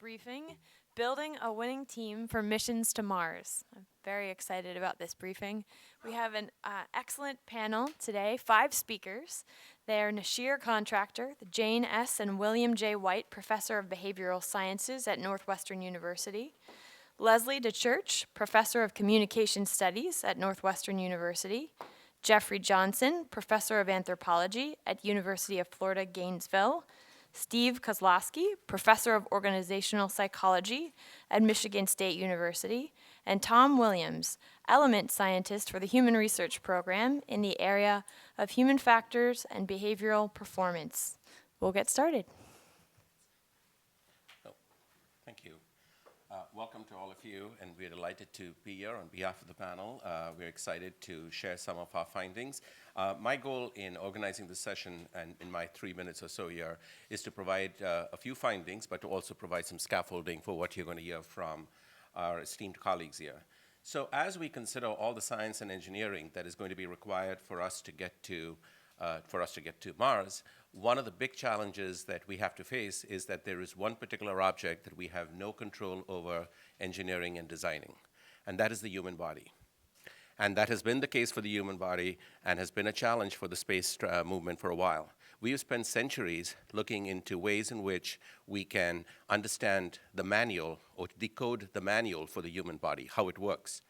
briefing, Building a Winning Team for Missions to Mars. I'm very excited about this briefing. We have an excellent panel today, 5 speakers. They are Nashir Contractor, Jane S. and William J. White, Professor of Behavioral Sciences at Northwestern University, Leslie DeChurch, Professor of Communication Studies at Northwestern University, Jeffrey Johnson, Professor of Anthropology at University of Florida, Gainesville, Steve Kozlowski, Professor of Organizational Psychology at Michigan State University, and Tom Williams, Element Scientist for the Human Research Program in the area of Human Factors and Behavioral Performance. We'll get started. Thank you. Welcome to all of you, and we're delighted to be here on behalf of the panel. We're excited to share some of our findings. My goal in organizing this session, and in my 3 minutes or so here, is to provide a few findings, but to also provide some scaffolding for what you're going to hear from our esteemed colleagues here. So as we consider all the science and engineering that is going to be required for us to get to Mars, one of the big challenges that we have to face is that there is one particular object that we have no control over engineering and designing, and that is the human body. And that has been the case for the human body and has been a challenge for the space movement for a while. We have spent centuries looking into ways in which we can understand the manual or decode the manual for the human body, how it works.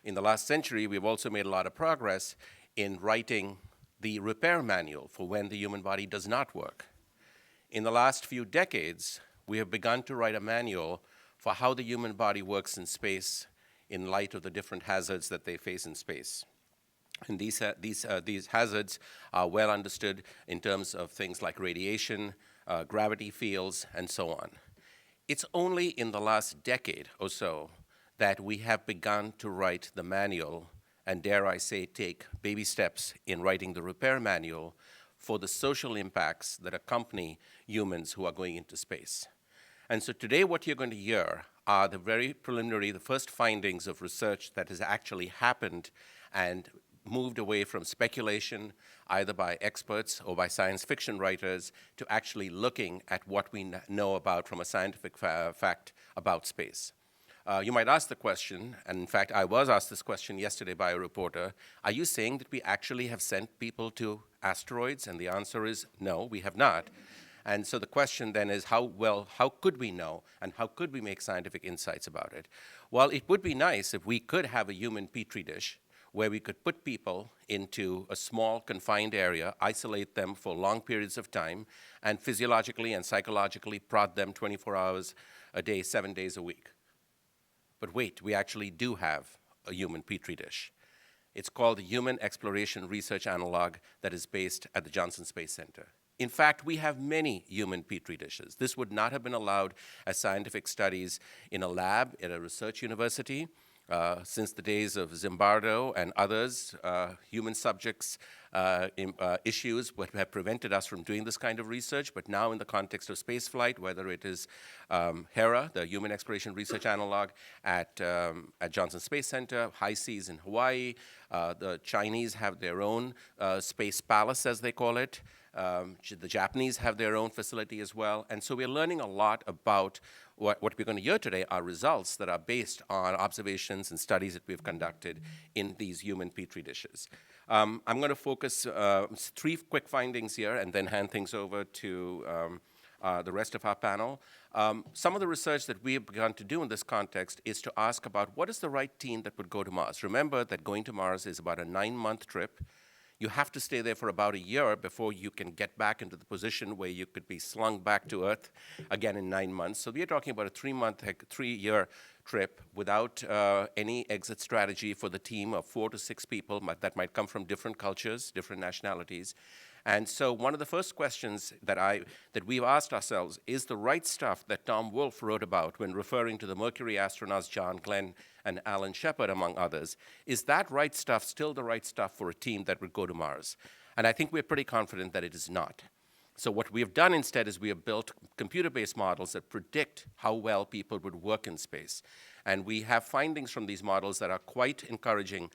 In the last century, we've also made a lot of progress in writing the repair manual for when the human body does not work. In the last few decades, we have begun to write a manual for how the human body works in space in light of the different hazards that they face in space. And these hazards are well understood in terms of things like radiation, gravity fields, and so on. It's only in the last decade or so that we have begun to write the manual and, dare I say, take baby steps in writing the repair manual for the social impacts that accompany humans who are going into space. And so today what you're going to hear are the very preliminary, the first findings of research that has actually happened and moved away from speculation, either by experts or by science fiction writers, to actually looking at what we know about from a scientific fact about space. You might ask the question, and in fact, I was asked this question yesterday by a reporter, are you saying that we actually have sent people to asteroids? And the answer is no, we have not. And so the question then is, how could we know, and how could we make scientific insights about it? Well, it would be nice if we could have a human petri dish where we could put people into a small, confined area, isolate them for long periods of time, and physiologically and psychologically prod them 24 hours a day, 7 days a week. But wait, we actually do have a human petri dish. It's called the Human Exploration Research Analog that is based at the Johnson Space Center. In fact, we have many human petri dishes. This would not have been allowed as scientific studies in a lab at a research university. Since the days of Zimbardo and others, human subjects issues have prevented us from doing this kind of research, but now in the context of spaceflight, whether it is HERA, the Human Exploration Research Analog at Johnson Space Center, high seas in Hawaii, the Chinese have their own space palace, as they call it. The Japanese have their own facility as well. And so we're learning a lot about what we're going to hear today are results that are based on observations and studies that we've conducted in these human petri dishes. I'm going to focus 3 quick findings here and then hand things over to the rest of our panel. Some of the research that we have begun to do in this context is to ask about what is the right team that would go to Mars. Remember that going to Mars is about a 9-month trip. You have to stay there for about a year before you can get back into the position where you could be slung back to Earth again in 9 months. So we are talking about a 3-year trip without any exit strategy for the team of 4 to 6 people that might come from different cultures, different nationalities. And so one of the first questions that we've asked ourselves is the right stuff that Tom Wolfe wrote about when referring to the Mercury astronauts John Glenn and Alan Shepard, among others. Is that right stuff still the right stuff for a team that would go to Mars? And I think we're pretty confident that it is not. So what we have done instead is we have built computer-based models that predict how well people would work in space. And we have findings from these models that are quite encouraging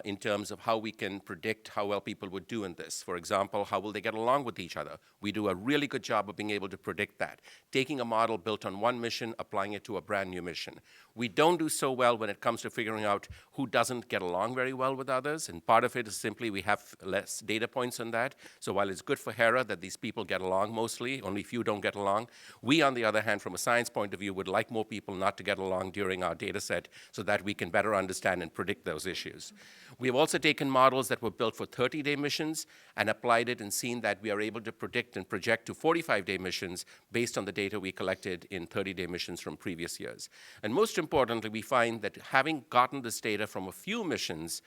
in terms of how we can predict how well people would do in this. For example, how will they get along with each other? We do a really good job of being able to predict that. Taking a model built on one mission, applying it to a brand new mission. We don't do so well when it comes to figuring out who doesn't get along very well with others, and part of it is simply we have less data points on that. So while it's good for HERA that these people get along mostly, only few don't get along, we, on the other hand, from a science point of view, would like more people not to get along during our data set so that we can better understand and predict those issues. We have also taken models that were built for 30-day missions and applied it and seen that we are able to predict and project to 45-day missions based on the data we collected in 30-day missions from previous years. And most importantly, we find that having gotten this data from a few missions,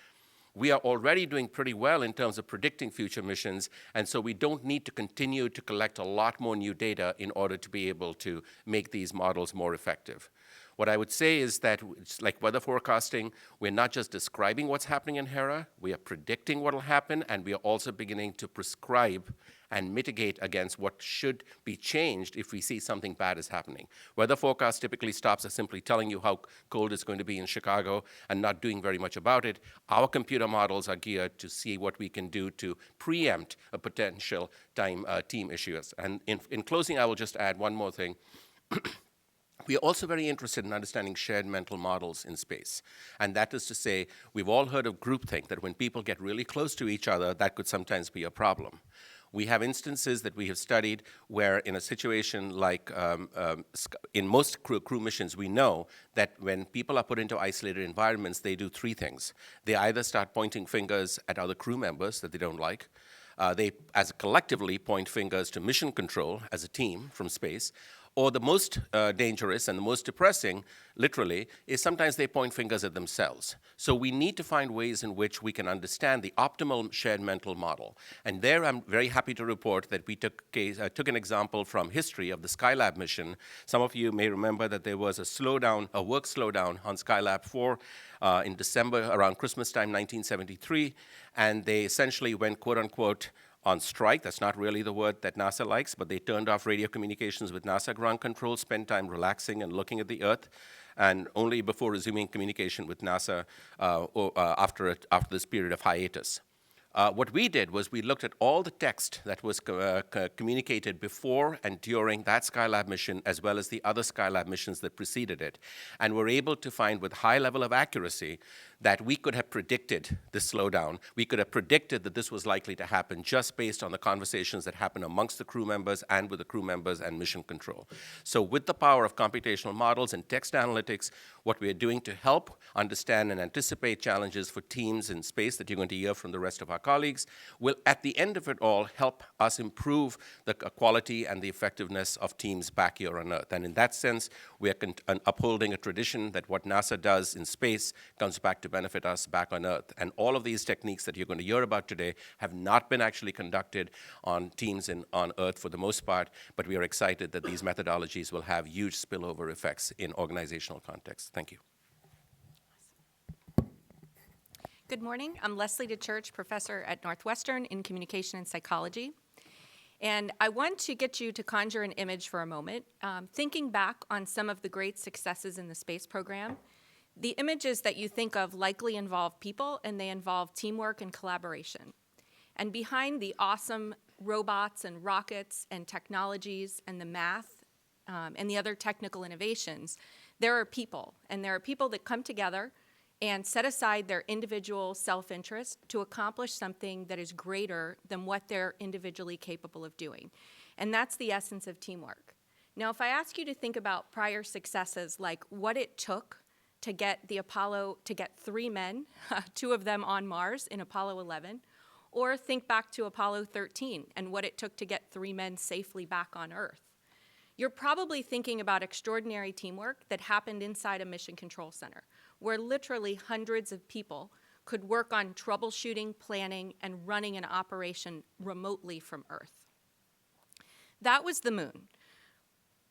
we are already doing pretty well in terms of predicting future missions, and so we don't need to continue to collect a lot more new data in order to be able to make these models more effective. What I would say is that it's like weather forecasting, we're not just describing what's happening in HERA, we are predicting what will happen, and we are also beginning to prescribe and mitigate against what should be changed if we see something bad is happening. Weather forecast typically stops at simply telling you how cold it's going to be in Chicago and not doing very much about it. Our computer models are geared to see what we can do to preempt a potential team issues. And in closing, I will just add one more thing. We are also very interested in understanding shared mental models in space. And that is to say, we've all heard of groupthink, that when people get really close to each other, that could sometimes be a problem. We have instances that we have studied where in a situation like in most crew missions, we know that when people are put into isolated environments, they do three things. They either start pointing fingers at other crew members that they don't like. They, as collectively, point fingers to mission control as a team from space. Or the most dangerous and the most depressing, literally, is sometimes they point fingers at themselves. So we need to find ways in which we can understand the optimal shared mental model. And there I'm very happy to report that we took an example from history of the Skylab mission. Some of you may remember that there was a work slowdown on Skylab 4 in December, around Christmas time, 1973. And they essentially went, quote unquote, on strike. That's not really the word that NASA likes, but they turned off radio communications with NASA ground control, spent time relaxing and looking at the Earth, and only before resuming communication with NASA after this period of hiatus. What we did was we looked at all the text that was communicated before and during that Skylab mission, as well as the other Skylab missions that preceded it, and were able to find with high level of accuracy that we could have predicted this slowdown. We could have predicted that this was likely to happen just based on the conversations that happened amongst the crew members and with the crew members and mission control. So with the power of computational models and text analytics, what we are doing to help understand and anticipate challenges for teams in space that you're going to hear from the rest of our colleagues will, at the end of it all, help us improve the quality and the effectiveness of teams back here on Earth. And in that sense, we are upholding a tradition that what NASA does in space comes back to benefit us back on Earth. And all of these techniques that you're going to hear about today have not been actually conducted on teams on Earth for the most part, but we are excited that these methodologies will have huge spillover effects in organizational contexts. Thank you. Good morning. I'm Leslie DeChurch, professor at Northwestern in communication and psychology. And I want to get you to conjure an image for a moment. Thinking back on some of the great successes in the space program, the images that you think of likely involve people, and they involve teamwork and collaboration. And behind the awesome robots and rockets and technologies and the math and the other technical innovations, there are people. And there are people that come together and set aside their individual self-interest to accomplish something that is greater than what they're individually capable of doing. And that's the essence of teamwork. Now, if I ask you to think about prior successes, like what it took to get to get 3 men, 2 of them on Mars in Apollo 11, or think back to Apollo 13 and what it took to get 3 men safely back on Earth, you're probably thinking about extraordinary teamwork that happened inside a mission control center, where literally hundreds of people could work on troubleshooting, planning, and running an operation remotely from Earth. That was the moon.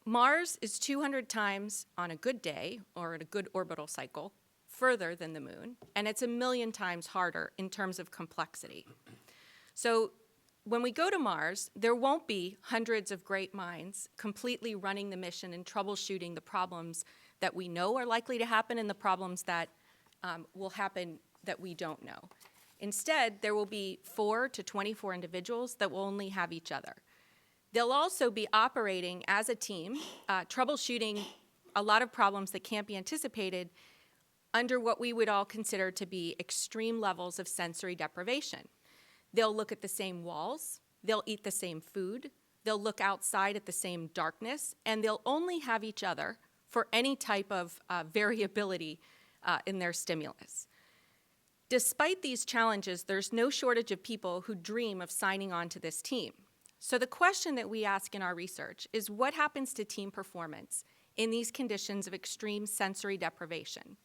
Mars is 200 times on a good day, or at a good orbital cycle, further than the moon, and it's 1,000,000 times harder in terms of complexity. So when we go to Mars, there won't be hundreds of great minds completely running the mission and troubleshooting the problems that we know are likely to happen and the problems that will happen that we don't know. Instead, there will be 4 to 24 individuals that will only have each other. They'll also be operating as a team, troubleshooting a lot of problems that can't be anticipated under what we would all consider to be extreme levels of sensory deprivation. They'll look at the same walls, they'll eat the same food, they'll look outside at the same darkness, and they'll only have each other for any type of variability in their stimulus. Despite these challenges, there's no shortage of people who dream of signing on to this team. So the question that we ask in our research is, what happens to team performance in these conditions of extreme sensory deprivation?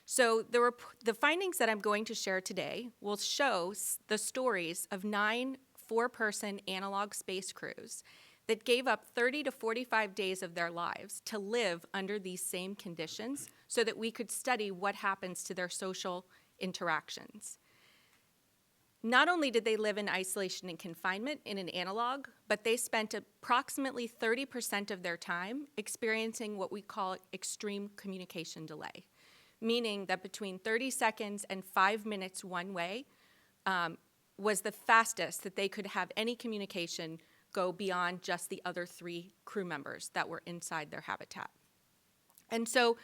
So the findings that I'm going to share today will show the stories of 9 4-person analog space crews that gave up 30 to 45 days of their lives to live under these same conditions so that we could study what happens to their social interactions. Not only did they live in isolation and confinement in an analog, but they spent approximately 30% of their time experiencing what we call extreme communication delay, meaning that between 30 seconds and 5 minutes one way was the fastest that they could have any communication go beyond just the other 3 crew members that were inside their habitat. And so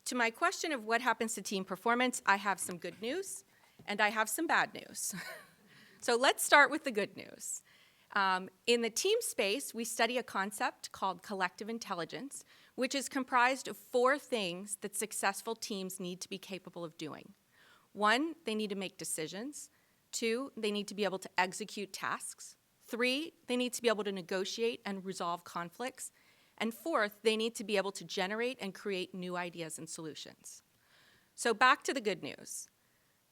to my question of what happens to team performance, I have some good news and I have some bad news. So let's start with the good news. In the team space, we study a concept called collective intelligence, which is comprised of 4 things that successful teams need to be capable of doing. 1, they need to make decisions. 2, they need to be able to execute tasks. 3, they need to be able to negotiate and resolve conflicts. And 4th, they need to be able to generate and create new ideas and solutions. So back to the good news.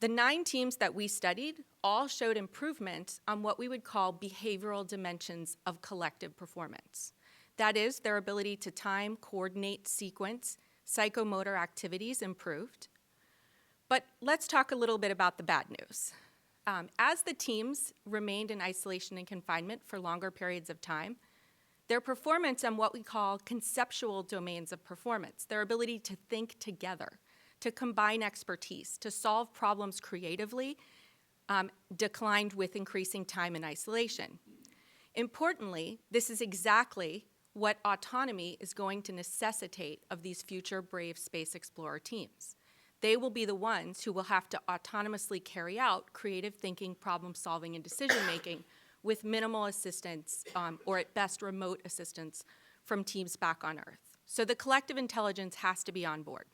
The 9 teams that we studied all showed improvement on what we would call behavioral dimensions of collective performance. That is, their ability to time, coordinate, sequence, psychomotor activities improved. But let's talk a little bit about the bad news. As the teams remained in isolation and confinement for longer periods of time, their performance on what we call conceptual domains of performance, their ability to think together, to combine expertise, to solve problems creatively, declined with increasing time in isolation. Importantly, this is exactly what autonomy is going to necessitate of these future brave space explorer teams. They will be the ones who will have to autonomously carry out creative thinking, problem solving, and decision making with minimal assistance, or at best remote assistance, from teams back on Earth. So the collective intelligence has to be on board.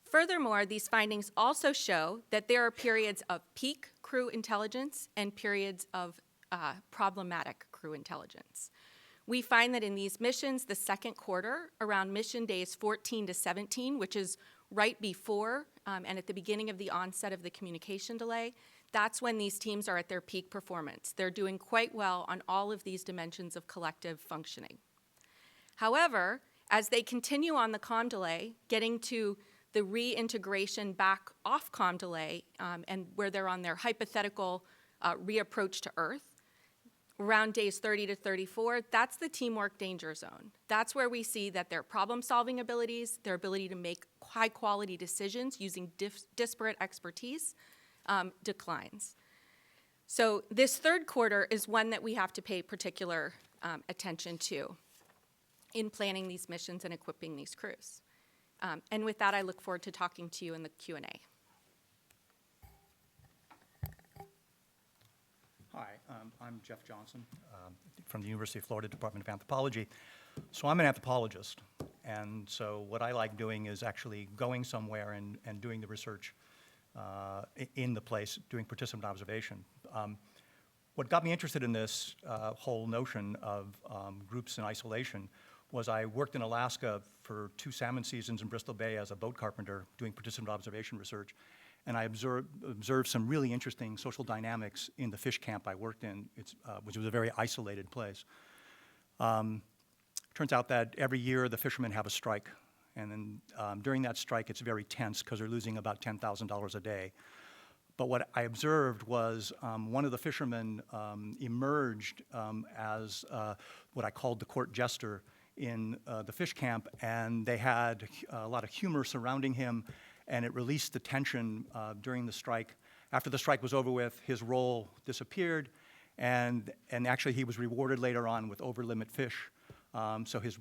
Furthermore, these findings also show that there are periods of peak crew intelligence and periods of problematic crew intelligence. We find that in these missions, the second quarter, around mission days 14 to 17, which is right before and at the beginning of the onset of the communication delay, that's when these teams are at their peak performance. They're doing quite well on all of these dimensions of collective functioning. However, as they continue on the comm delay, getting to the reintegration back off comm delay and where they're on their hypothetical reapproach to Earth, around days 30 to 34, that's the teamwork danger zone. That's where we see that their problem-solving abilities, their ability to make high-quality decisions using disparate expertise declines. So this third quarter is one that we have to pay particular attention to in planning these missions and equipping these crews. And with that, I look forward to talking to you in the Q&A. Hi, I'm Jeff Johnson from the University of Florida Department of Anthropology. So I'm an anthropologist, and so what I like doing is actually going somewhere and doing the research in the place, doing participant observation. What got me interested in this whole notion of groups in isolation was I worked in Alaska for 2 salmon seasons in Bristol Bay as a boat carpenter doing participant observation research. And I observed some really interesting social dynamics in the fish camp I worked in, which was a very isolated place. Turns out that every year the fishermen have a strike. And then during that strike, it's very tense because they're losing about $10,000 a day. But what I observed was one of the fishermen emerged as what I called the Court Jester in the fish camp, and they had a lot of humor surrounding him. and it released the tension during the strike. After the strike was over with, his role disappeared, and actually he was rewarded later on with over-limit fish. So his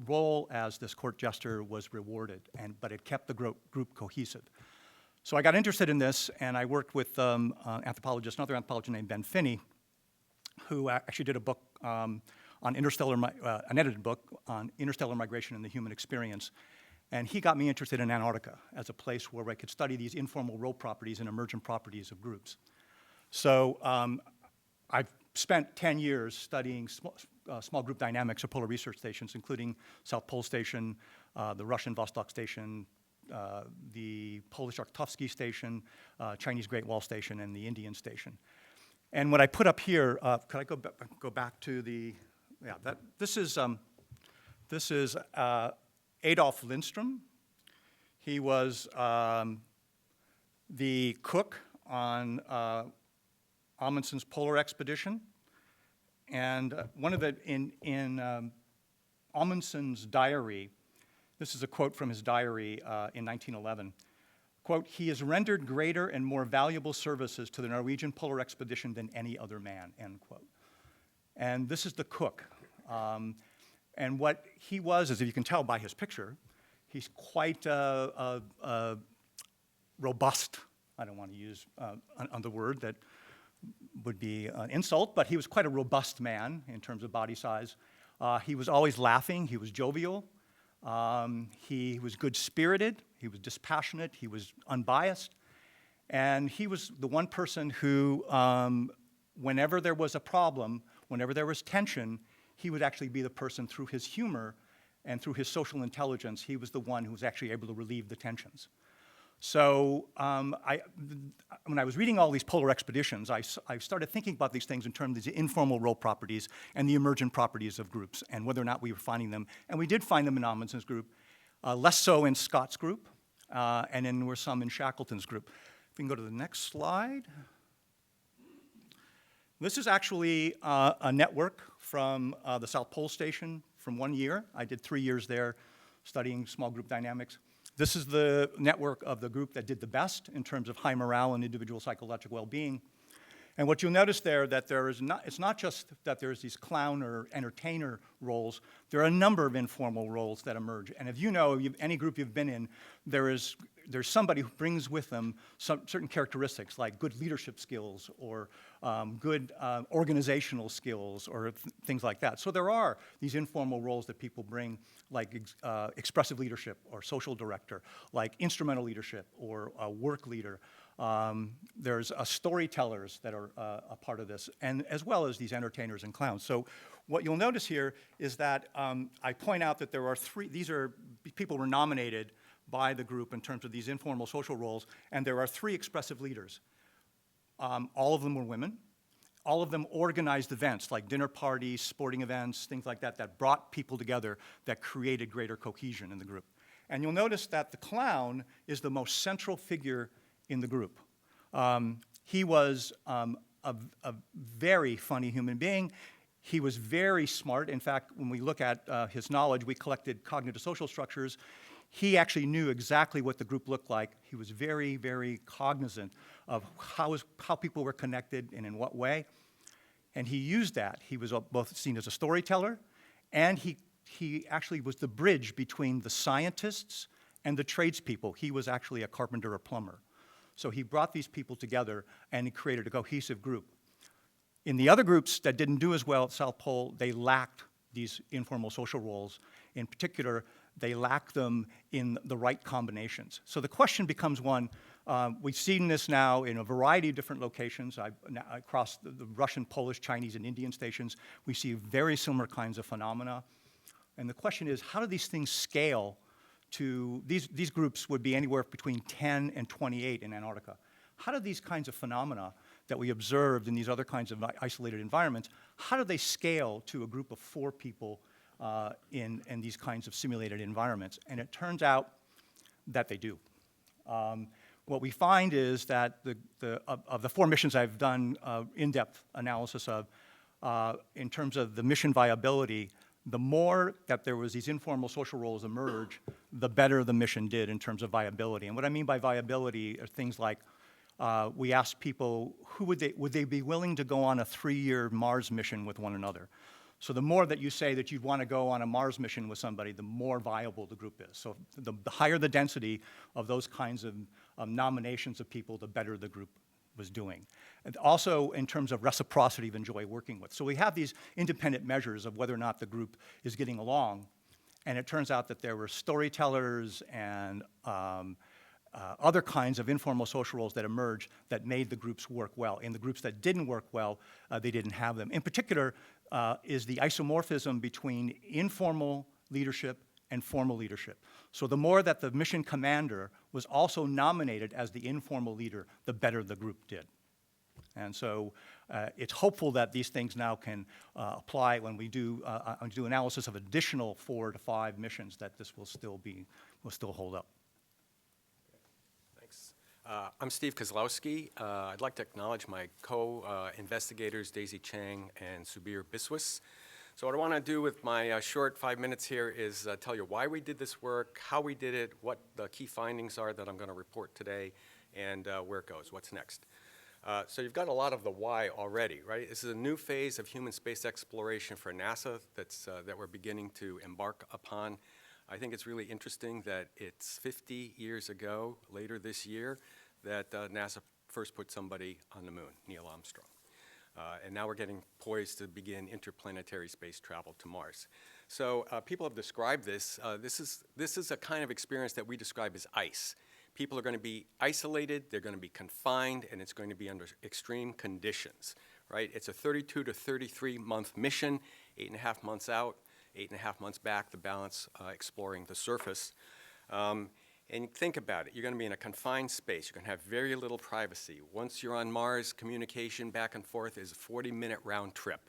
role as this court jester was rewarded, but it kept the group cohesive. So I got interested in this, and I worked with another anthropologist named Ben Finney, who actually did a book on an edited book on interstellar migration and the human experience. And he got me interested in Antarctica as a place where I could study these informal role properties and emergent properties of groups. So I've spent 10 years studying small group dynamics of polar research stations, including South Pole Station, the Russian Vostok Station, the Polish Arctowski Station, Chinese Great Wall Station, and the Indian Station. And what I put up here, could I go back to the, yeah, this is Adolf Lindstrom. He was the cook on Amundsen's polar expedition. And one of the, in Amundsen's diary, this is a quote from his diary in 1911. Quote, "He has rendered greater and more valuable services to the Norwegian polar expedition than any other man," end quote. And this is the cook. And what he was, as you can tell by his picture, he's quite robust. I don't want to use the word that would be an insult, but he was quite a robust man in terms of body size. He was always laughing. He was jovial. He was good-spirited. He was dispassionate. He was unbiased. And he was the one person who, whenever there was a problem, whenever there was tension, he would actually be the person through his humor and through his social intelligence. He was the one who was actually able to relieve the tensions. So when I was reading all these polar expeditions, I started thinking about these things in terms of these informal role properties and the emergent properties of groups and whether or not we were finding them. And we did find them in Amundsen's group, less so in Scott's group, and then there were some in Shackleton's group. If we can go to the next slide. This is actually a network from the South Pole Station from 1 year. I did 3 years there studying small group dynamics. This is the network of the group that did the best in terms of high morale and individual psychological well-being. And what you'll notice there that it's not just that there's these clown or entertainer roles, there are a number of informal roles that emerge. And if you know, any group you've been in, there's somebody who brings with them some certain characteristics like good leadership skills or good organizational skills or things like that. So there are these informal roles that people bring, like expressive leadership or social director, like instrumental leadership or a work leader. There's storytellers that are a part of this, and as well as these entertainers and clowns. So what you'll notice here is that I point out that there are people were nominated by the group in terms of these informal social roles, and there are 3 expressive leaders. All of them were women. All of them organized events like dinner parties, sporting events, things like that, that brought people together, that created greater cohesion in the group. And you'll notice that the clown is the most central figure in the group. He was a very funny human being. He was very smart. In fact, when we look at his knowledge, we collected cognitive social structures. He actually knew exactly what the group looked like. He was very, very cognizant of how people were connected and in what way. And he used that. He was both seen as a storyteller, and he actually was the bridge between the scientists and the tradespeople. He was actually a carpenter or plumber. So he brought these people together, and he created a cohesive group. In the other groups that didn't do as well at South Pole, they lacked these informal social roles. In particular, they lack them in the right combinations. So the question becomes one, we've seen this now in a variety of different locations. Across the Russian, Polish, Chinese, and Indian stations, we see very similar kinds of phenomena. And the question is, how do these things scale to, these groups would be anywhere between 10 and 28 in Antarctica. How do these kinds of phenomena that we observed in these other kinds of isolated environments, how do they scale to a group of 4 people in these kinds of simulated environments? And it turns out that they do. What we find is that of the 4 missions I've done in-depth analysis of, in terms of the mission viability, the more that there was these informal social roles emerge, the better the mission did in terms of viability. And what I mean by viability are things like we asked people would they be willing to go on a 3-year Mars mission with one another. So the more that you say that you'd want to go on a Mars mission with somebody, the more viable the group is. So the higher the density of those kinds of nominations of people, the better the group was doing. And also in terms of reciprocity of enjoy working with. So we have these independent measures of whether or not the group is getting along. And it turns out that there were storytellers and other kinds of informal social roles that emerged that made the groups work well. In the groups that didn't work well, they didn't have them. In particular, is the isomorphism between informal leadership and formal leadership. So the more that the mission commander was also nominated as the informal leader, the better the group did. And so it's hopeful that these things now can apply when we do analysis of additional 4 to 5 missions, that this will still hold up. Thanks. I'm Steve Kozlowski. I'd like to acknowledge my co-investigators, Daisy Chang and Subir Biswas. So what I want to do with my short 5 minutes here is tell you why we did this work, how we did it, what the key findings are that I'm going to report today, and where it goes, what's next. So you've got a lot of the why already, right? This is a new phase of human space exploration for NASA that we're beginning to embark upon. I think it's really interesting that it's 50 years ago, later this year, that NASA first put somebody on the moon, Neil Armstrong. And now we're getting poised to begin interplanetary space travel to Mars. So people have described this. This is a kind of experience that we describe as ICE. People are going to be isolated, they're going to be confined, and it's going to be under extreme conditions, right? It's a 32 to 33 month mission, 8.5 months out, 8.5 months back, the balance exploring the surface. And think about it, you're going to be in a confined space, you're going to have very little privacy. Once you're on Mars, communication back and forth is a 40-minute round trip.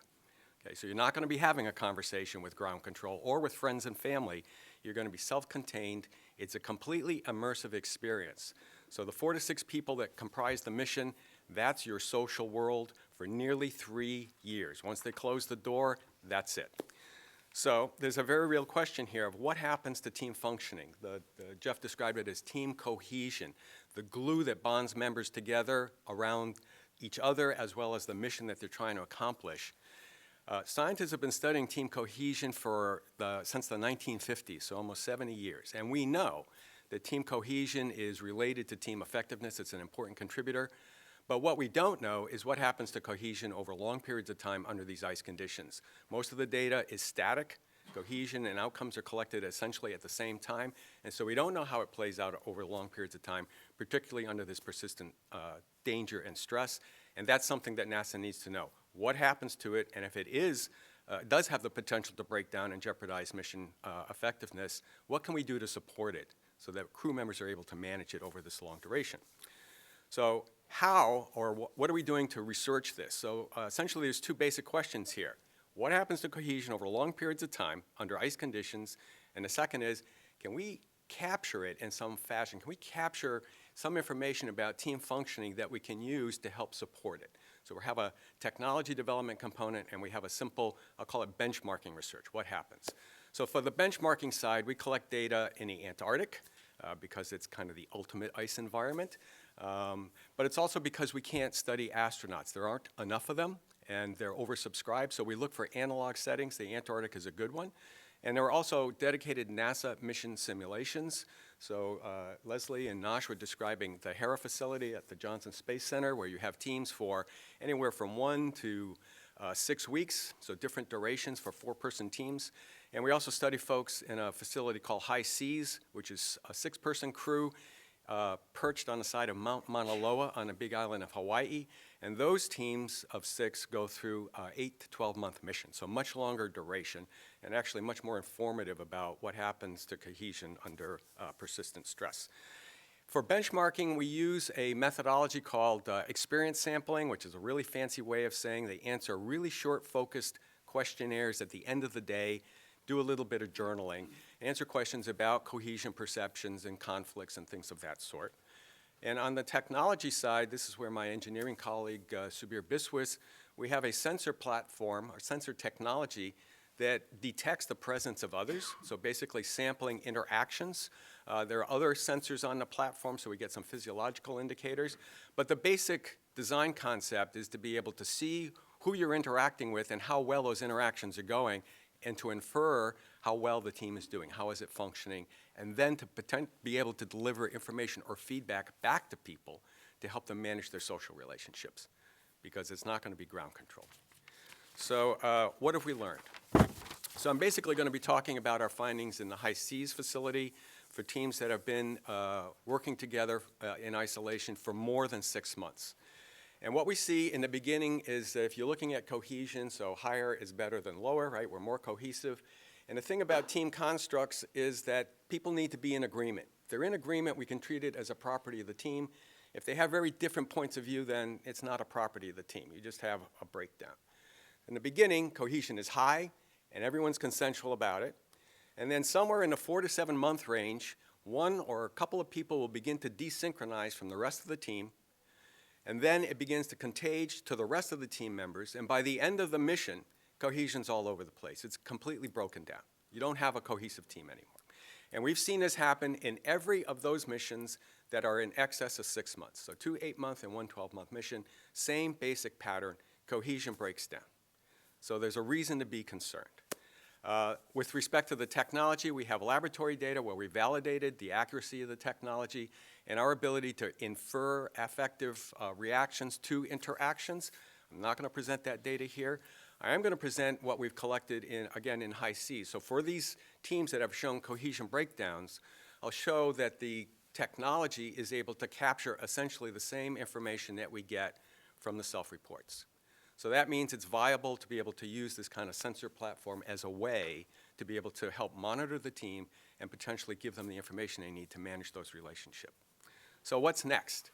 Okay, so you're not going to be having a conversation with ground control or with friends and family. You're going to be self-contained. It's a completely immersive experience. So the 4 to 6 people that comprise the mission, that's your social world for nearly 3 years. Once they close the door, that's it. So there's a very real question here of what happens to team functioning. Jeff described it as team cohesion, the glue that bonds members together around each other as well as the mission that they're trying to accomplish. Scientists have been studying team cohesion since the 1950s, so almost 70 years. And we know that team cohesion is related to team effectiveness. It's an important contributor. But what we don't know is what happens to cohesion over long periods of time under these ice conditions. Most of the data is static. Cohesion and outcomes are collected essentially at the same time. And so we don't know how it plays out over long periods of time, particularly under this persistent danger and stress. And that's something that NASA needs to know. What happens to it, and if it does have the potential to break down and jeopardize mission effectiveness, what can we do to support it so that crew members are able to manage it over this long duration? So how or what are we doing to research this? So essentially there's 2 basic questions here. What happens to cohesion over long periods of time under ice conditions? And the second is, can we capture it in some fashion? Can we capture some information about team functioning that we can use to help support it? So we have a technology development component and we have a simple, I'll call it benchmarking research. What happens? So for the benchmarking side, we collect data in the Antarctic because it's kind of the ultimate ice environment. But it's also because we can't study astronauts. There aren't enough of them and they're oversubscribed. So we look for analog settings. The Antarctic is a good one. And there are also dedicated NASA mission simulations. So Leslie and Nosh were describing the HERA facility at the Johnson Space Center, where you have teams for anywhere from 1 to 6 weeks, so different durations for 4-person teams. And we also study folks in a facility called High Seas, which is a 6-person crew perched on the side of Mount Mauna Loa on the big island of Hawaii. And those teams of 6 go through 8 to 12-month missions, so much longer duration, and actually much more informative about what happens to cohesion under persistent stress. For benchmarking, we use a methodology called experience sampling, which is a really fancy way of saying they answer really short, focused questionnaires at the end of the day, do a little bit of journaling, answer questions about cohesion perceptions and conflicts and things of that sort. And on the technology side, this is where my engineering colleague, Subir Biswas, we have a sensor platform, or sensor technology, that detects the presence of others, so basically sampling interactions. There are other sensors on the platform, so we get some physiological indicators. But the basic design concept is to be able to see who you're interacting with and how well those interactions are going, and to infer how well the team is doing, how is it functioning, and then to be able to deliver information or feedback back to people to help them manage their social relationships, because it's not going to be ground control. So what have we learned? So I'm basically going to be talking about our findings in the High Seas facility for teams that have been working together in isolation for more than 6 months. And what we see in the beginning is that if you're looking at cohesion, so higher is better than lower, right? We're more cohesive. And the thing about team constructs is that people need to be in agreement. If they're in agreement, we can treat it as a property of the team. If they have very different points of view, then it's not a property of the team. You just have a breakdown. In the beginning, cohesion is high, and everyone's consensual about it. And then somewhere in the 4 to 7 month range, one or a couple of people will begin to desynchronize from the rest of the team, and then it begins to contage to the rest of the team members, and by the end of the mission, cohesion's all over the place. It's completely broken down. You don't have a cohesive team anymore. And we've seen this happen in every of those missions that are in excess of 6 months. So 2 8-month and 1 12-month mission, same basic pattern, cohesion breaks down. So there's a reason to be concerned. With respect to the technology, we have laboratory data where we validated the accuracy of the technology and our ability to infer affective reactions to interactions. I'm not going to present that data here. I am going to present what we've collected again in High Seas. So for these teams that have shown cohesion breakdowns, I'll show that the technology is able to capture essentially the same information that we get from the self-reports. So that means it's viable to be able to use this kind of sensor platform as a way to be able to help monitor the team and potentially give them the information they need to manage those relationships. So what's next?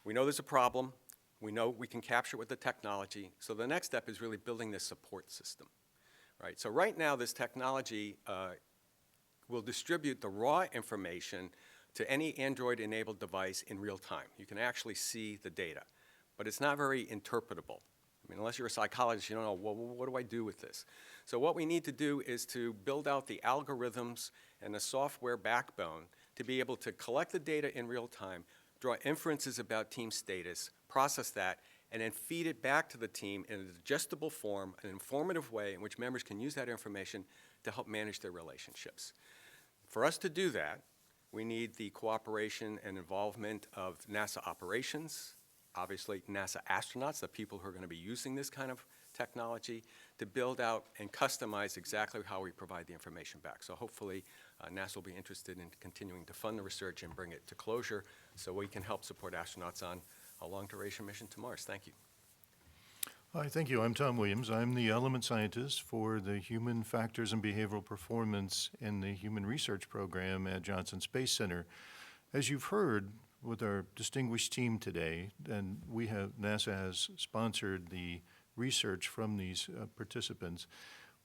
We know there's a problem. We know we can capture it with the technology. So the next step is really building this support system. Right? So right now, this technology will distribute the raw information to any Android-enabled device in real time. You can actually see the data, but it's not very interpretable. I mean, unless you're a psychologist, you don't know, well, what do I do with this? So what we need to do is to build out the algorithms and the software backbone to be able to collect the data in real time, draw inferences about team status, process that, and then feed it back to the team in a digestible form, an informative way in which members can use that information to help manage their relationships. For us to do that, we need the cooperation and involvement of NASA operations, obviously NASA astronauts, the people who are going to be using this kind of technology, to build out and customize exactly how we provide the information back. So hopefully NASA will be interested in continuing to fund the research and bring it to closure so we can help support astronauts on a long-duration mission to Mars. Thank you. Hi, thank you. I'm Tom Williams. I'm the element scientist for the Human Factors and Behavioral Performance in the Human Research Program at Johnson Space Center. As you've heard with our distinguished team today, and NASA has sponsored the research from these participants,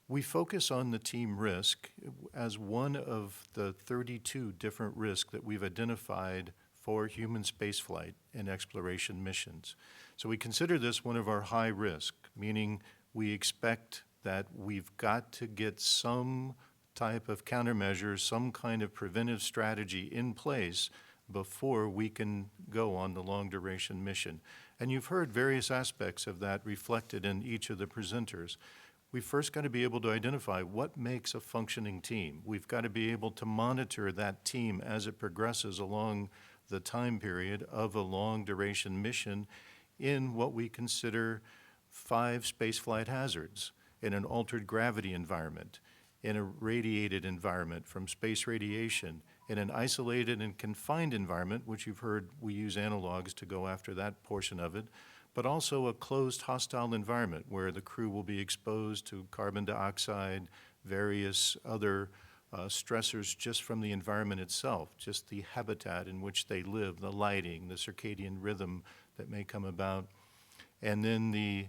we focus on the team risk as one of the 32 different risks that we've identified for human spaceflight and exploration missions. So we consider this one of our high risk, meaning we expect that we've got to get some type of countermeasures, some kind of preventive strategy in place before we can go on the long duration mission. And you've heard various aspects of that reflected in each of the presenters. We've first got to be able to identify what makes a functioning team. We've got to be able to monitor that team as it progresses along the time period of a long duration mission in what we consider 5 spaceflight hazards: in an altered gravity environment, in a radiated environment from space radiation, in an isolated and confined environment, which you've heard we use analogs to go after that portion of it, but also a closed hostile environment where the crew will be exposed to carbon dioxide, various other stressors just from the environment itself, just the habitat in which they live, the lighting, the circadian rhythm that may come about. And then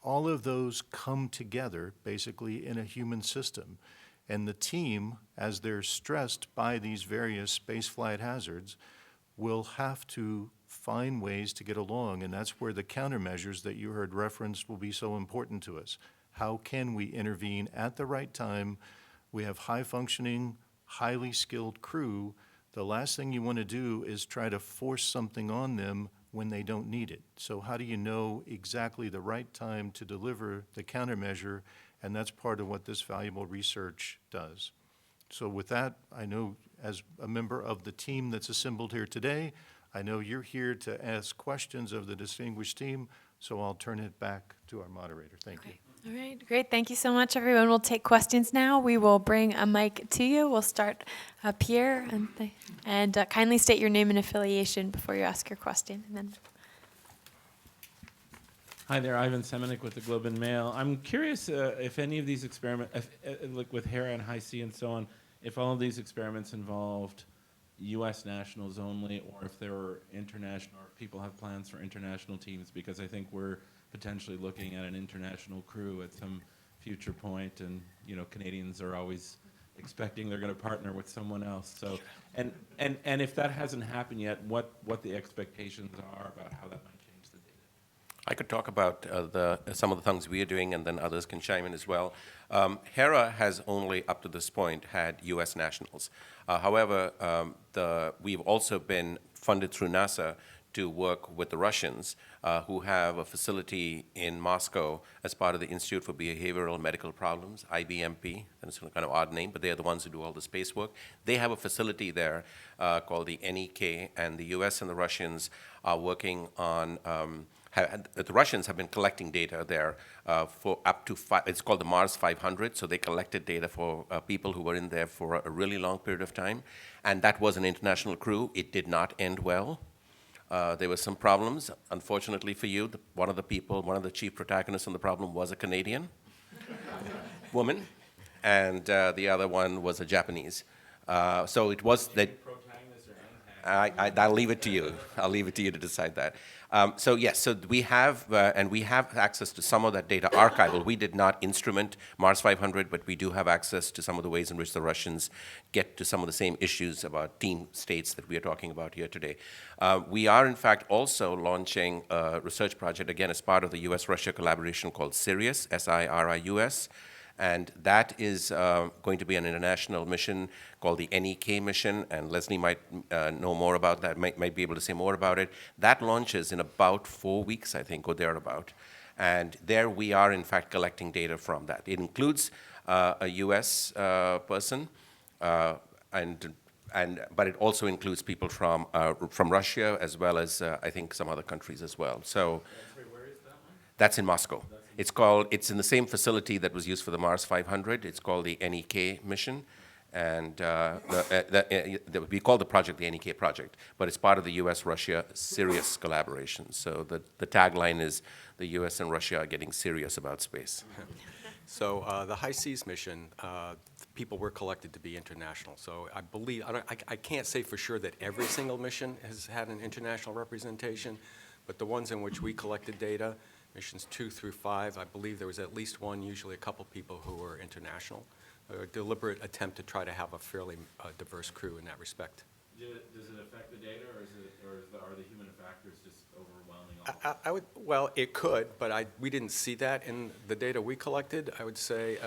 all of those come together basically in a human system. And the team, as they're stressed by these various spaceflight hazards, will have to find ways to get along, and that's where the countermeasures that you heard referenced will be so important to us. How can we intervene at the right time? We have high-functioning, highly skilled crew. The last thing you want to do is try to force something on them when they don't need it. So how do you know exactly the right time to deliver the countermeasure? And that's part of what this valuable research does. So with that, I know as a member of the team that's assembled here today, I know you're here to ask questions of the distinguished team, so I'll turn it back to our moderator. Thank you. All right, great. Thank you so much, everyone. We'll take questions now. We will bring a mic to you. We'll start up here, and kindly state your name and affiliation before you ask your question. And then, Hi there, Ivan Semenik with the Globe and Mail. I'm curious if any of these experiments, like with HERA and High C and so on, if all of these experiments involved U.S. nationals only, or if there were international, or if people have plans for international teams, because I think we're potentially looking at an international crew at some future point, and Canadians are always expecting they're going to partner with someone else. So, and if that hasn't happened yet, what the expectations are about how that might change the data. I could talk about some of the things we are doing, and then others can chime in as well. HERA has only, up to this point, had U.S. nationals. However, we've also been funded through NASA to work with the Russians, who have a facility in Moscow as part of the Institute for Behavioral Medical Problems, IBMP. That's a kind of odd name, but they're the ones who do all the space work. They have a facility there called the NEK, and the U.S. and the Russians are working on the Russians have been collecting data there for up to it's called the Mars 500, so they collected data for people who were in there for a really long period of time, and that was an international crew. It did not end well. There were some problems. Unfortunately for you, one of the chief protagonists in the problem was a Canadian woman, and the other one was a Japanese. So it was that. I'll leave it to you. I'll leave it to you to decide that. So yes, so we have access to some of that data archival. We did not instrument Mars 500, but we do have access to some of the ways in which the Russians get to some of the same issues about team states that we are talking about here today. We are, in fact, also launching a research project, again, as part of the U.S.-Russia collaboration called SIRIUS, S-I-R-I-U-S. And that is going to be an international mission called the NEK mission, and Leslie might know more about that, might be able to say more about it. That launches in about 4 weeks, I think, or thereabout. And there we are, in fact, collecting data from that. It includes a U.S. person, but it also includes people from Russia, as well as, I think, some other countries as well. So Where is that one? that's in Moscow. It's in the same facility that was used for the Mars 500. It's called the NEK mission. And we call the project the NEK project, but it's part of the U.S.-Russia serious collaboration. So the tagline is the U.S. and Russia are getting serious about space. So the High Seas mission, people were collected to be international. So I believe, I can't say for sure that every single mission has had an international representation, but the ones in which we collected data, missions 2 through 5, I believe there was at least one, usually a couple people who were international. A deliberate attempt to try to have a fairly diverse crew in that respect. Does it affect the data, or are the human factors just overwhelming all? Well, it could, but we didn't see that in the data we collected. I would say,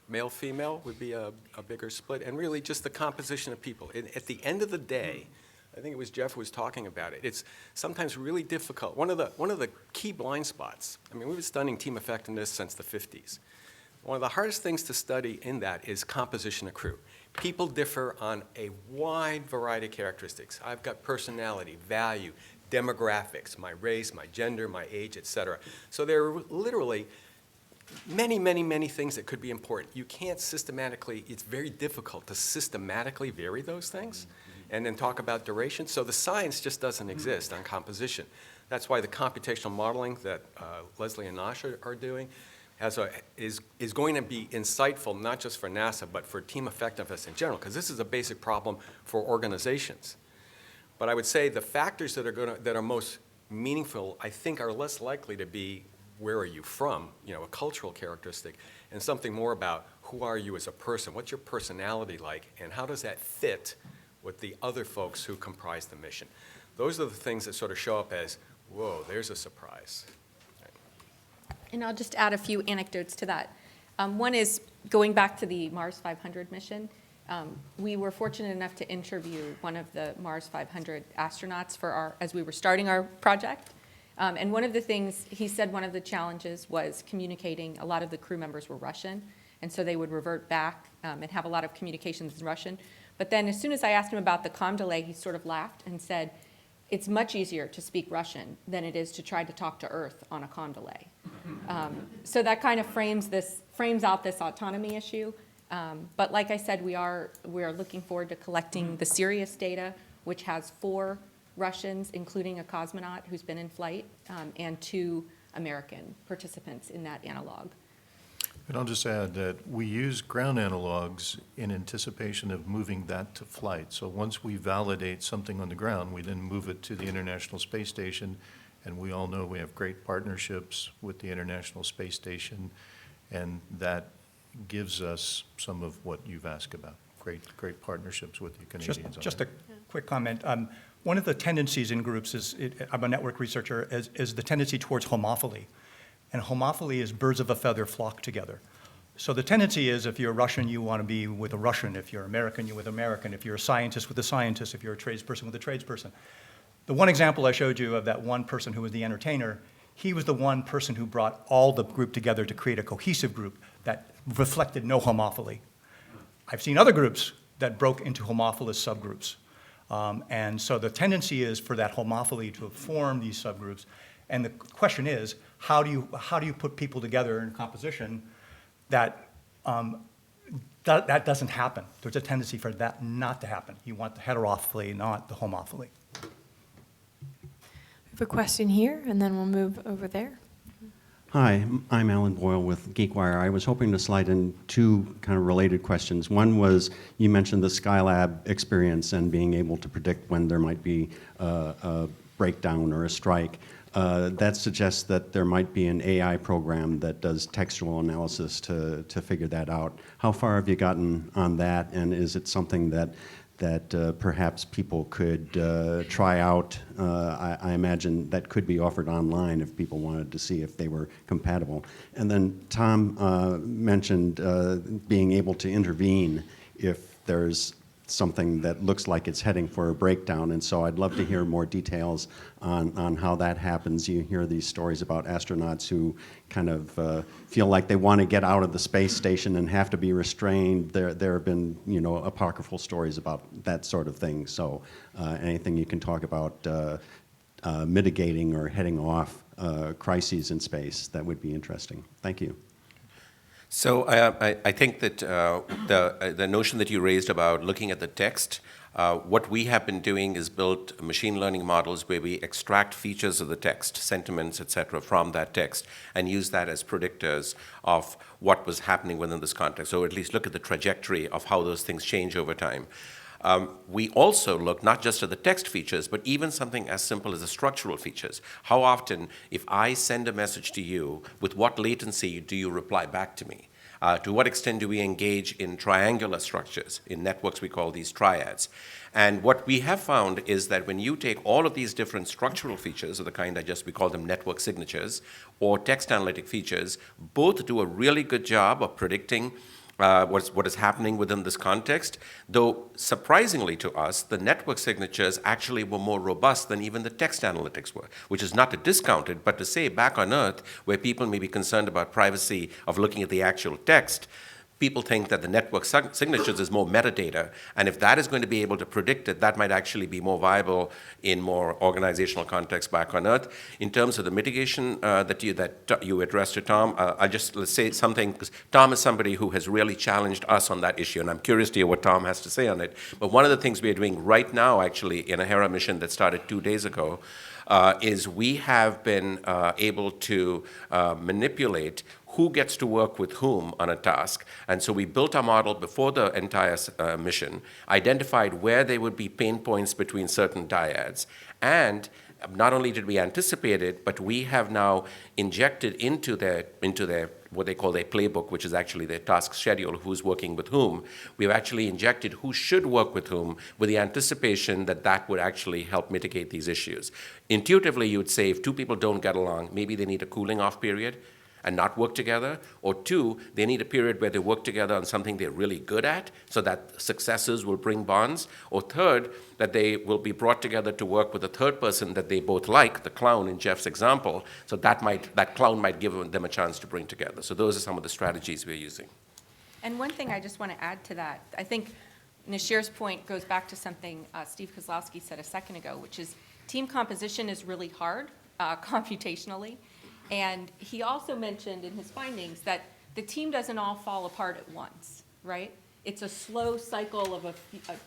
male, female would be a bigger split, and really just the composition of people. At the end of the day, I think it was Jeff who was talking about it. It's sometimes really difficult. One of the key blind spots, I mean, we've been studying team effectiveness since the 50s. One of the hardest things to study in that is composition of crew. People differ on a wide variety of characteristics. I've got personality, value, demographics, my race, my gender, my age, et cetera. So there are literally many, many, many things that could be important. You can't systematically, it's very difficult to systematically vary those things and then talk about duration. So the science just doesn't exist on composition. That's why the computational modeling that Leslie and Nasha are doing is going to be insightful, not just for NASA, but for team effectiveness in general, because this is a basic problem for organizations. But I would say the factors that are most meaningful, I think, are less likely to be where are you from, a cultural characteristic, and something more about who are you as a person, what's your personality like, and how does that fit with the other folks who comprise the mission. Those are the things that sort of show up as, whoa, there's a surprise. And I'll just add a few anecdotes to that. One is going back to the Mars 500 mission. We were fortunate enough to interview one of the Mars 500 astronauts as we were starting our project. And one of the things, he said one of the challenges was communicating. A lot of the crew members were Russian, and so they would revert back and have a lot of communications in Russian. But then as soon as I asked him about the comm delay, he sort of laughed and said, it's much easier to speak Russian than it is to try to talk to Earth on a comm delay. So that kind of frames out this autonomy issue. But like I said, we are looking forward to collecting the Sirius data, which has 4 Russians, including a cosmonaut who's been in flight, and 2 American participants in that analog. And I'll just add that we use ground analogs in anticipation of moving that to flight. So once we validate something on the ground, we then move it to the International Space Station. And we all know we have great partnerships with the International Space Station, and that gives us some of what you've asked about. Great partnerships with the Canadians. Just a quick comment. One of the tendencies in groups I'm a network researcher, is the tendency towards homophily. And homophily is birds of a feather flock together. So the tendency is if you're Russian, you want to be with a Russian. If you're American, you're with American. If you're a scientist, with a scientist. If you're a tradesperson, with a tradesperson. The one example I showed you of that one person who was the entertainer, he was the one person who brought all the group together to create a cohesive group that reflected no homophily. I've seen other groups that broke into homophilous subgroups. And so the tendency is for that homophily to form these subgroups. And the question is, how do you put people together in a composition that doesn't happen? There's a tendency for that not to happen. You want the heterophily, not the homophily. We have a question here, and then we'll move over there. Hi, I'm Alan Boyle with GeekWire. I was hoping to slide in 2 kind of related questions. One was, you mentioned the Skylab experience and being able to predict when there might be a breakdown or a strike. That suggests that there might be an AI program that does textual analysis to figure that out. How far have you gotten on that, and is it something that perhaps people could try out? I imagine that could be offered online if people wanted to see if they were compatible. And then Tom mentioned being able to intervene if there's something that looks like it's heading for a breakdown, and so I'd love to hear more details on how that happens. You hear these stories about astronauts who kind of feel like they want to get out of the space station and have to be restrained. There have been, apocryphal stories about that sort of thing. So anything you can talk about mitigating or heading off crises in space, that would be interesting. Thank you. So I think that the notion that you raised about looking at the text, what we have been doing is build machine learning models where we extract features of the text, sentiments, et cetera, from that text and use that as predictors of what was happening within this context, or at least look at the trajectory of how those things change over time. We also look not just at the text features, but even something as simple as the structural features. How often, if I send a message to you, with what latency do you reply back to me? To what extent do we engage in triangular structures? In networks, we call these triads. And what we have found is that when you take all of these different structural features of the kind we call them network signatures, or text analytic features, both do a really good job of predicting what is happening within this context, though surprisingly to us, the network signatures actually were more robust than even the text analytics were, which is not to discount it, but to say back on Earth, where people may be concerned about privacy of looking at the actual text, people think that the network signatures is more metadata, and if that is going to be able to predict it, that might actually be more viable in more organizational context back on Earth. In terms of the mitigation that you addressed to Tom, let's say something, because Tom is somebody who has really challenged us on that issue, and I'm curious to hear what Tom has to say on it. But one of the things we are doing right now, actually, in a HERA mission that started 2 days ago, is we have been able to manipulate who gets to work with whom on a task. And so we built our model before the entire mission, identified where there would be pain points between certain dyads, and not only did we anticipate it, but we have now injected into their what they call their playbook, which is actually their task schedule, who's working with whom. We've actually injected who should work with whom, with the anticipation that that would actually help mitigate these issues. Intuitively, you would say if 2 people don't get along, maybe they need a cooling off period. and not work together, or 2, they need a period where they work together on something they're really good at so that successes will bring bonds, or 3rd, that they will be brought together to work with a 3rd person that they both like, the clown in Jeff's example, so that clown might give them a chance to bring together. So those are some of the strategies we're using. And one thing I just want to add to that, I think Nashir's point goes back to something Steve Kozlowski said a second ago, which is team composition is really hard computationally. And he also mentioned in his findings that the team doesn't all fall apart at once, right? It's a slow cycle of a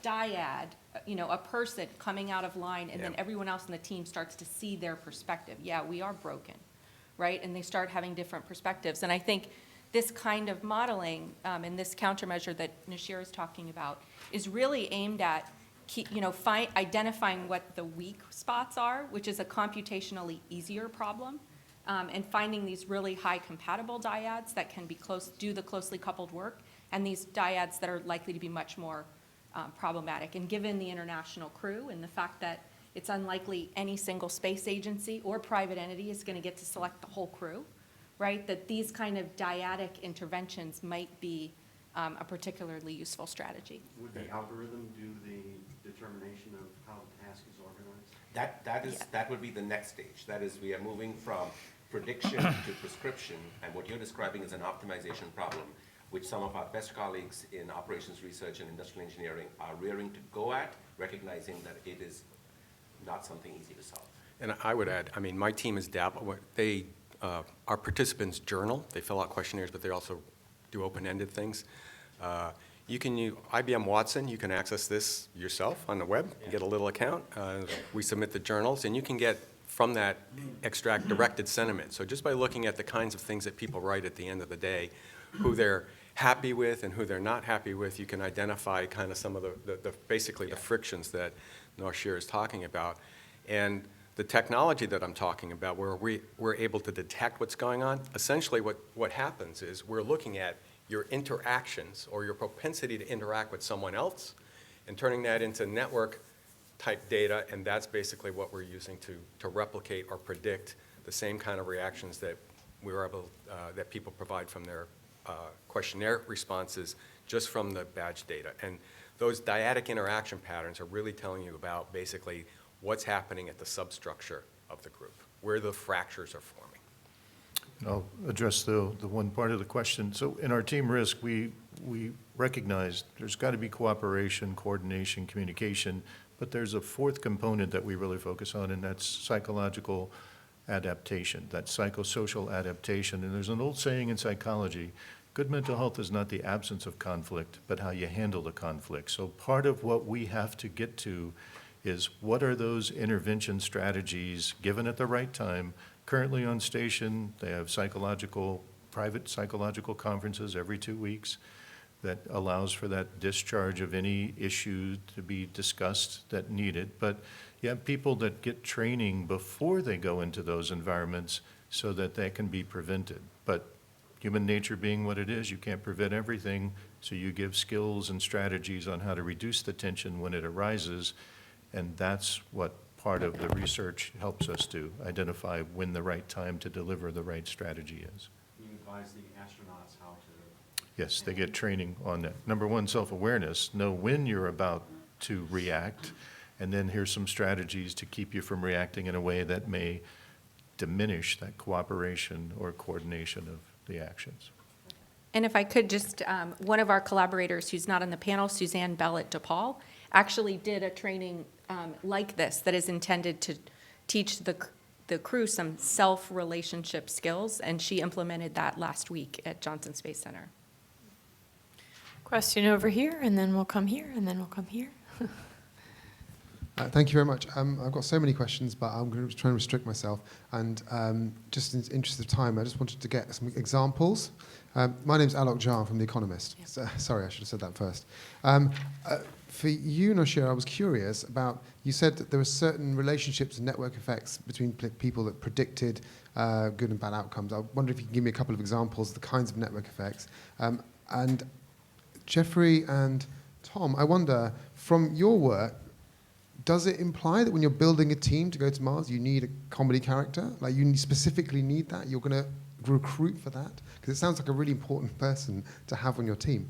dyad, a person coming out of line, and then everyone else in the team starts to see their perspective. Yeah, we are broken, right? And they start having different perspectives. And I think this kind of modeling and this countermeasure that Nashir is talking about is really aimed at identifying what the weak spots are, which is a computationally easier problem, and finding these really high compatible dyads that can do the closely coupled work, and these dyads that are likely to be much more problematic. And given the international crew and the fact that it's unlikely any single space agency or private entity is going to get to select the whole crew, right, that these kind of dyadic interventions might be a particularly useful strategy. Would the algorithm do the determination of how the task is organized? That would be the next stage. That is, we are moving from prediction to prescription, and what you're describing is an optimization problem, which some of our best colleagues in operations research and industrial engineering are rearing to go at, recognizing that it is not something easy to solve. And I would add, I mean, my team is our participants journal. They fill out questionnaires, but they also do open-ended things. You can use IBM Watson. You can access this yourself on the web. You get a little account. We submit the journals, and you can get from that extract directed sentiment. So just by looking at the kinds of things that people write at the end of the day, who they're happy with and who they're not happy with, you can identify kind of some of basically the frictions that Nashir is talking about. And the technology that I'm talking about, where we're able to detect what's going on, essentially what happens is we're looking at your interactions or your propensity to interact with someone else and turning that into network type data, and that's basically what we're using to replicate or predict the same kind of reactions that that people provide from their questionnaire responses just from the badge data. And those dyadic interaction patterns are really telling you about basically what's happening at the substructure of the group, where the fractures are forming. I'll address the one part of the question. So in our team risk, we recognize there's got to be cooperation, coordination, communication, but there's a 4th component that we really focus on, and that's psychological adaptation, that psychosocial adaptation. And there's an old saying in psychology, good mental health is not the absence of conflict, but how you handle the conflict. So part of what we have to get to is what are those intervention strategies given at the right time. Currently on station, they have private psychological conferences every 2 weeks that allows for that discharge of any issue to be discussed that needed. But you have people that get training before they go into those environments so that that can be prevented. But human nature being what it is, you can't prevent everything, so you give skills and strategies on how to reduce the tension when it arises, and that's what part of the research helps us to identify when the right time to deliver the right strategy is. You advise the astronauts how to... Yes, they get training on that. Number one, self-awareness. Know when you're about to react, and then here's some strategies to keep you from reacting in a way that may diminish that cooperation or coordination of the actions. And if I could just, one of our collaborators who's not on the panel, Suzanne Bell at DePaul, actually did a training like this that is intended to teach the crew some self-relationship skills, and she implemented that last week at Johnson Space Center. Question over here, and then we'll come here, and then we'll come here. Thank you very much. I've got so many questions, but I'm going to try and restrict myself. And just in the interest of time, I just wanted to get some examples. My name's Alok Jha from The Economist. So, sorry, I should have said that first. For you, Nashir, I was curious about, you said that there were certain relationships and network effects between people that predicted good and bad outcomes. I wonder if you can give me a couple of examples of the kinds of network effects. And Jeffrey and Tom, I wonder, from your work, does it imply that when you're building a team to go to Mars, you need a comedy character? Like you specifically need that? You're going to recruit for that? Because it sounds like a really important person to have on your team.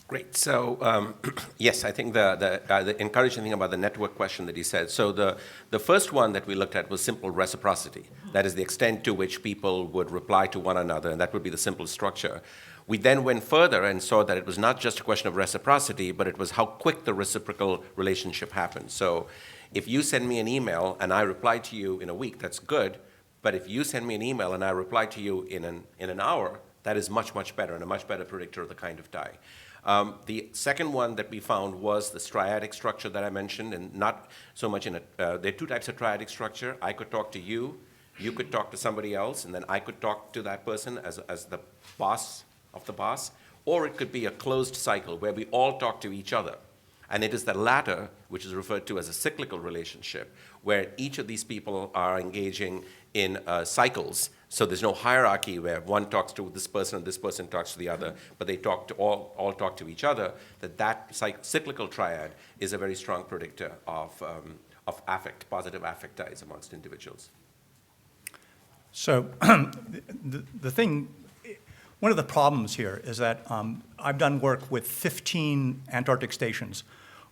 Great. So yes, I think the encouraging thing about the network question that you said. So the first one that we looked at was simple reciprocity. That is the extent to which people would reply to one another, and that would be the simple structure. We then went further and saw that it was not just a question of reciprocity, but it was how quick the reciprocal relationship happened. So if you send me an email and I reply to you in a week, that's good. But if you send me an email and I reply to you in an hour, that is much, much better and a much better predictor of the kind of tie. The second one that we found was the triadic structure that I mentioned, and not so much in there are two types of triadic structure. I could talk to you, you could talk to somebody else, and then I could talk to that person as the boss of the boss, or it could be a closed cycle where we all talk to each other. And it is the latter, which is referred to as a cyclical relationship, where each of these people are engaging in cycles. So there's no hierarchy where one talks to this person and this person talks to the other, but they talk to all talk to each other. That cyclical triad is a very strong predictor of affect, positive affect ties amongst individuals. So the thing, one of the problems here is that I've done work with 15 Antarctic stations,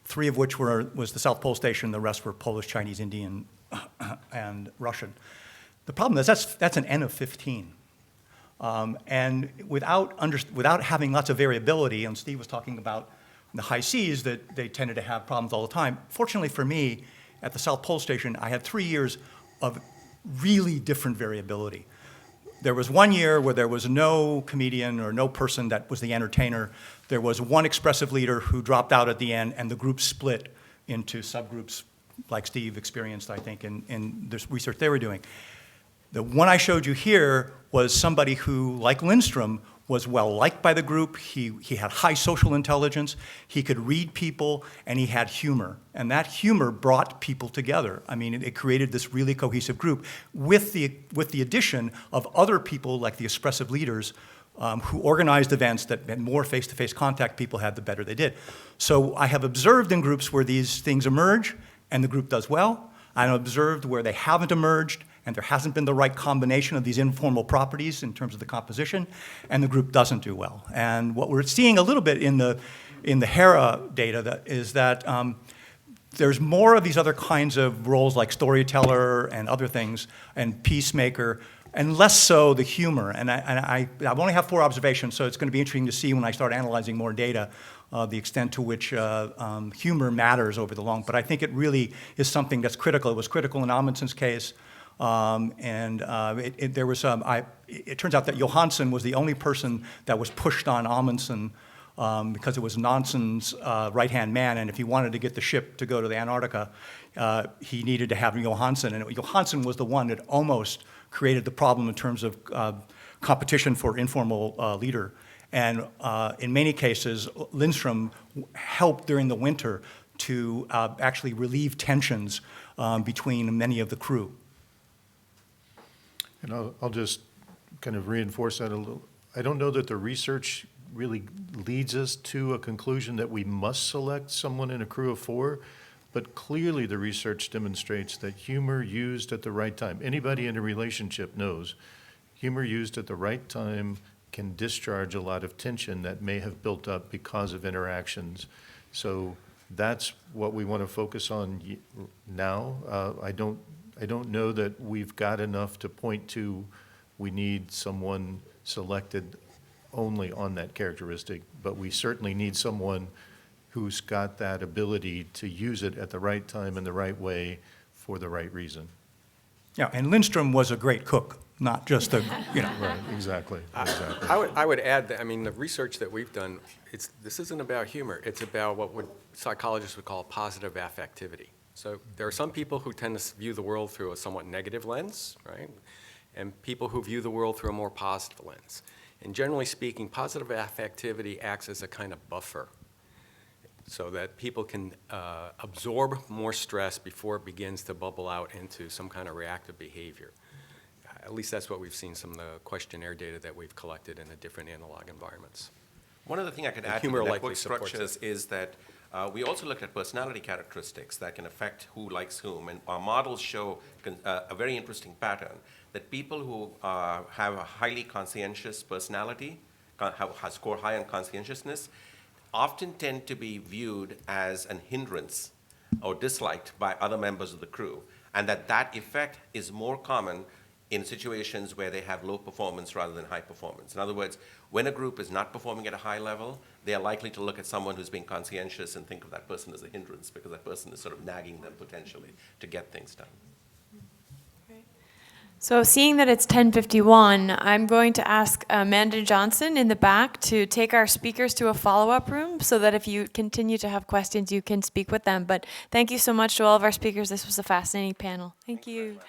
3 of which was the South Pole Station, the rest were Polish, Chinese, Indian, and Russian. The problem is that's an N of 15. And without having lots of variability, and Steve was talking about the high seas, that they tended to have problems all the time. Fortunately for me, at the South Pole Station, I had 3 years of really different variability. There was 1 year where there was no comedian or no person that was the entertainer. There was one expressive leader who dropped out at the end, and the group split into subgroups like Steve experienced, I think, in this research they were doing. The one I showed you here was somebody who, like Lindstrom, was well-liked by the group. He had high social intelligence. He could read people, and he had humor. And that humor brought people together. I mean, it created this really cohesive group with the addition of other people, like the expressive leaders, who organized events that had more face-to-face contact people had, the better they did. So I have observed in groups where these things emerge, and the group does well. I've observed where they haven't emerged, and there hasn't been the right combination of these informal properties in terms of the composition, and the group doesn't do well. And what we're seeing a little bit in the HERA data is that there's more of these other kinds of roles like storyteller and other things, and peacemaker, and less so the humor. And I only have 4 observations, so it's going to be interesting to see when I start analyzing more data the extent to which humor matters over the long. But I think it really is something that's critical. It was critical in Amundsen's case. It turns out that Johansen was the only person that was pushed on Amundsen because it was Nansen's right-hand man, and if he wanted to get the ship to go to the Antarctica, he needed to have Johansen, and Johansen was the one that almost created the problem in terms of competition for informal leader. And in many cases, Lindstrom helped during the winter to actually relieve tensions between many of the crew. And I'll just kind of reinforce that a little. I don't know that the research really leads us to a conclusion that we must select someone in a crew of 4, but clearly the research demonstrates that humor used at the right time, anybody in a relationship knows, humor used at the right time can discharge a lot of tension that may have built up because of interactions. So that's what we want to focus on now. I don't know that we've got enough to point to we need someone selected only on that characteristic, but we certainly need someone who's got that ability to use it at the right time in the right way for the right reason. Yeah, and Lindstrom was a great cook, not just a, you know. Right, exactly. I would add that, I mean, the research that we've done, this isn't about humor. It's about what psychologists would call positive affectivity. So there are some people who tend to view the world through a somewhat negative lens, right? And people who view the world through a more positive lens. And generally speaking, positive affectivity acts as a kind of buffer so that people can absorb more stress before it begins to bubble out into some kind of reactive behavior. At least that's what we've seen some of the questionnaire data that we've collected in the different analog environments. One other thing I could add to humor the likely network supports structures is that We also looked at personality characteristics that can affect who likes whom, and our models show a very interesting pattern, that people who have a highly conscientious personality, score high on conscientiousness, often tend to be viewed as an hindrance or disliked by other members of the crew, and that effect is more common in situations where they have low performance rather than high performance. In other words, when a group is not performing at a high level, they are likely to look at someone who's being conscientious and think of that person as a hindrance because that person is sort of nagging them potentially to get things done. So seeing that it's 10:51, I'm going to ask Amanda Johnson in the back to take our speakers to a follow-up room so that if you continue to have questions, you can speak with them. But thank you so much to all of our speakers. This was a fascinating panel. Thank you.